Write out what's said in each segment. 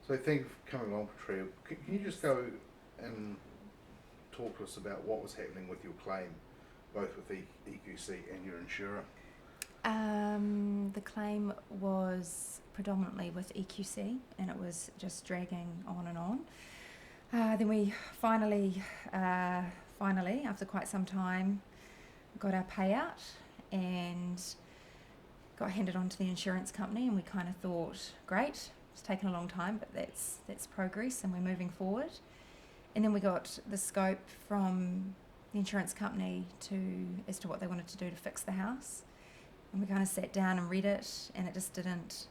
So thank you for coming along, Patria. Can you just go and talk to us about what was happening with your claim, both with EQC and your insurer? The claim was predominantly with EQC, and it was just dragging on and on. Then we finally, after quite some time, got our payout and got handed on to the insurance company, and we kind of thought, great, it's taken a long time, but that's progress and we're moving forward. And then we got the scope from the insurance company as to what they wanted to do to fix the house. And we kind of sat down and read it, and it just didn't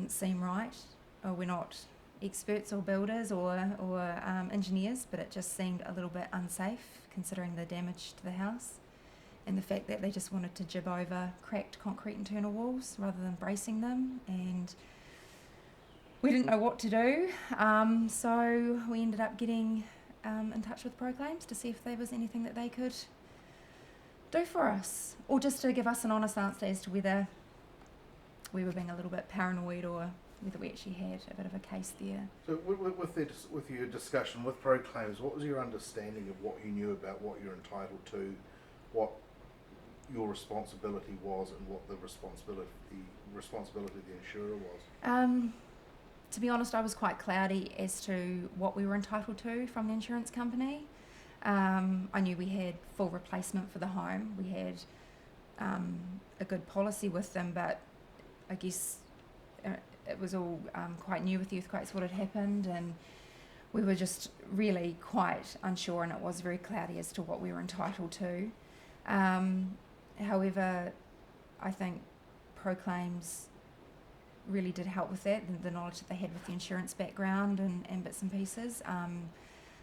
seem right. We're not experts or builders or engineers, but it just seemed a little bit unsafe considering the damage to the house and the fact that they just wanted to jib over cracked concrete internal walls rather than bracing them. And we didn't know what to do, so we ended up getting in touch with ProClaims to see if there was anything that they could do for us, or just to give us an honest answer as to whether we were being a little bit paranoid or whether we actually had a bit of a case there. So with your discussion with ProClaims, what was your understanding of what you knew about what you're entitled to, what your responsibility was, and what the responsibility of the insurer was? To be honest, I was quite cloudy as to what we were entitled to from the insurance company. I knew we had full replacement for the home. We had a good policy with them, but I guess it was all quite new with the earthquakes, what had happened, and we were just really quite unsure, and it was very cloudy as to what we were entitled to. However, I think ProClaims really did help with that, the knowledge that they had with the insurance background and bits and pieces.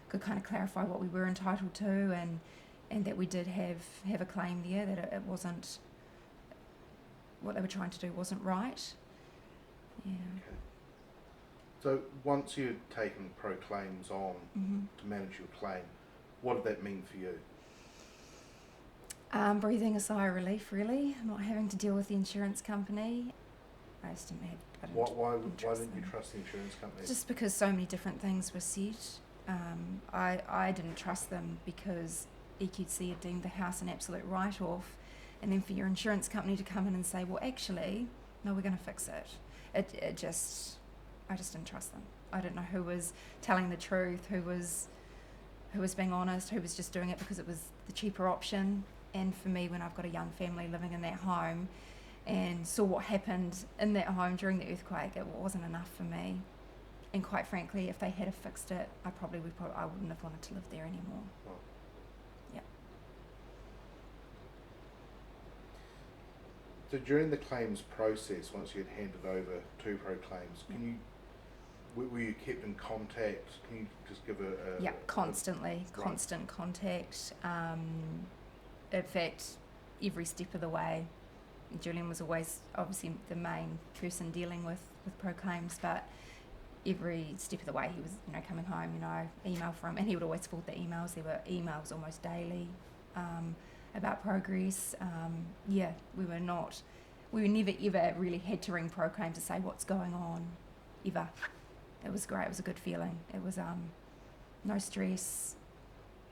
Could kind of clarify what we were entitled to, and that we did have a claim there, that it wasn't, what they were trying to do wasn't right. Yeah. Okay. So once you'd taken ProClaims on to manage your claim, what did that mean for you? Breathing a sigh of relief, really, not having to deal with the insurance company. I just didn't have. Why didn't you trust the insurance company? Just because so many different things were said. I didn't trust them because EQC had deemed the house an absolute write-off, and then for your insurance company to come in and say, well, actually, no, we're going to fix it. I just didn't trust them. I didn't know who was telling the truth, who was being honest, who was just doing it because it was the cheaper option. And for me, when I've got a young family living in that home and saw what happened in that home during the earthquake, it wasn't enough for me. And quite frankly, if they had have fixed it, I wouldn't have wanted to live there anymore. Oh. Yeah. So during the claims process, once you had handed over to ProClaims, were you kept in contact? Can you just give a constantly, constant contact. In fact, every step of the way, Julian was always obviously the main person dealing with ProClaims, but every step of the way he was, coming home, email from, and he would always forward the emails. There were emails almost daily about progress. We were never ever really had to ring ProClaims to say what's going on, ever. It was great. It was a good feeling. It was no stress,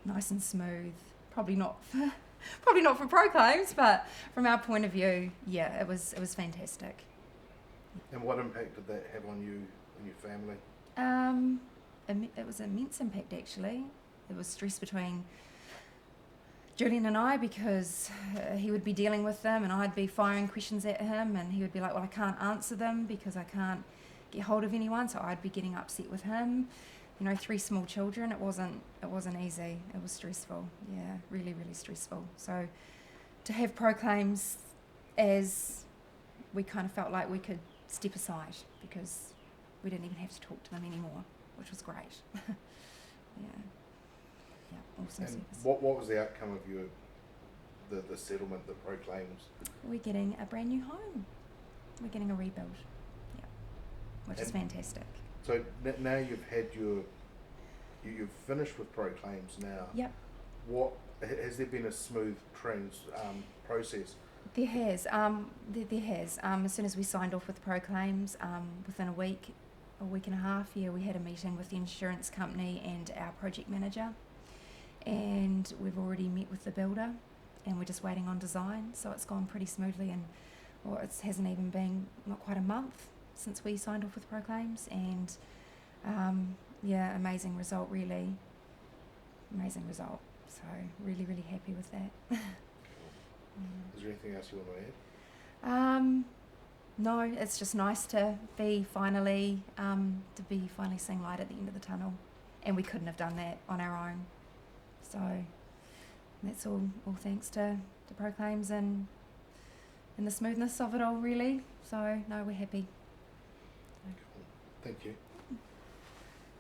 nice and smooth. Probably not for ProClaims, but from our point of view, it was fantastic. And what impact did that have on you and your family? It was an immense impact, actually. It was stress between Julian and I, because he would be dealing with them and I'd be firing questions at him, and he would be like, well, I can't answer them because I can't get hold of anyone, so I'd be getting upset with him. 3 small children, it wasn't easy. It was stressful. Yeah, really, really stressful. So to have ProClaims, as we kind of felt like we could step aside because we didn't even have to talk to them anymore, which was great. Awesome. And what was the outcome of the settlement, the ProClaims? We're getting a brand new home. We're getting a rebuild. Yeah, which is fantastic. So now you've had you've finished with ProClaims now. Yep. What has there been a smooth process? There has. There has. As soon as we signed off with ProClaims, within a week, a week and a half, we had a meeting with the insurance company and our project manager, and we've already met with the builder, and we're just waiting on design. So it's gone pretty smoothly, and it hasn't even been not quite a month since we signed off with Proclaims, and amazing result, really amazing result. So really, really happy with that. Is there anything else you want to add? No, it's just nice to be finally seeing light at the end of the tunnel, and we couldn't have done that on our own. So that's all thanks to Proclaims and the smoothness of it all, really. So no, we're happy. Cool. Thank you.